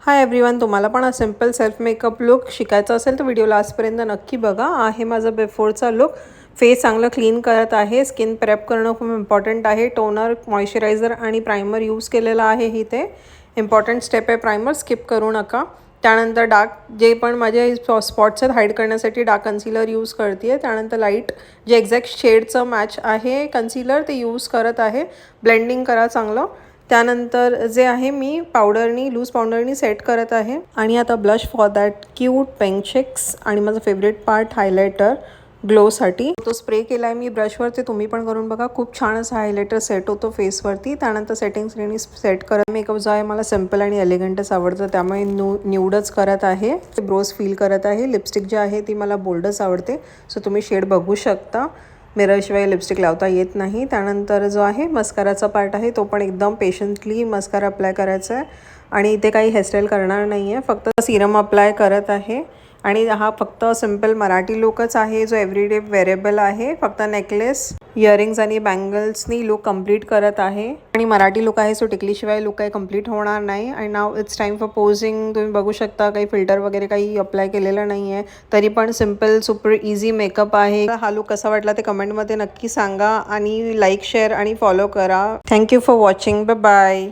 Hi everyone, तुम्हाला पण हा सिंपल सेल्फ मेकअप लुक शिकायचा असेल तर व्हिडिओ लास्टपर्यंत नक्की बघा. आहे माझा बिफोरचा लुक. फेस चांगलं क्लीन करत आहे. स्किन प्रेप करणं खूप इम्पॉर्टंट आहे. टोनर, मॉइश्चरायझर आणि प्रायमर यूज केलेला आहे. इथे इम्पॉर्टंट स्टेप आहे. प्रायमर स्किप करू नका. त्यानंतर डार्क जे पण माझे स्पॉट्स आहेत हाईड करण्यासाठी डार्क कन्सिलर यूज करते आहे. त्यानंतर लाईट जे एक्झॅक्ट शेडचं मॅच आहे कन्सिलर ते यूज करत आहे. ब्लेंडिंग करा चांगलं. त्यानंतर जे आहे मी पावडरनी लूज पावडरनी सेट करत आहे. आणि आता blush for that cute pen checks आणि माझा फेवरेट पार्ट हायलायटर ग्लोसाठी तो स्प्रे केला आहे मी ब्रशवर. ते तुम्ही पण करून बघा. खूप छान असं हायलायटर सेट होतो फेसवरती. त्यानंतर सेटिंग स्क्रीन सेट करत मेकअप जो आहे मला सिम्पल आणि एलिगंटच आवडतं त्यामुळे न्यूडच करत आहे. ब्रोज फील करत आहे. लिपस्टिक जी आहे ती मला बोल्डच आवडते. सो तुम्ही शेड बघू शकता. मिररशिवाय लिपस्टिक लावता येत नाही. त्यानंतर जो आहे मस्काराचा पार्ट आहे तो पण एकदम पेशंटली मस्कारा अप्लाय करायचा आहे. आणि इथे काही हेअरस्टाईल करणार नाही आहे. फक्त सिरम अप्लाय करत आहे. आणि हा फक्त सिम्पल मराठी लुकच आहे जो एव्हरीडे वेअरेबल आहे. फक्त नेकलेस, इयरिंग्स आणि बँगल्सनी लुक कंप्लीट करत आहे. आणि मराठी लुक आहे सो टिकलीशिवाय लुक काही कंप्लीट होणार नाही. आणि नाव इट्स टाईम फॉर पोजिंग. तुम्ही बघू शकता काही फिल्टर वगैरे काही अप्लाय केलेलं नाही आहे. तरी पण सिम्पल सुपर इझी मेकअप आहे. हा लुक कसा वाटला ते कमेंटमध्ये नक्की सांगा. आणि लाईक, शेअर आणि फॉलो करा. Thank you for watching. Bye bye.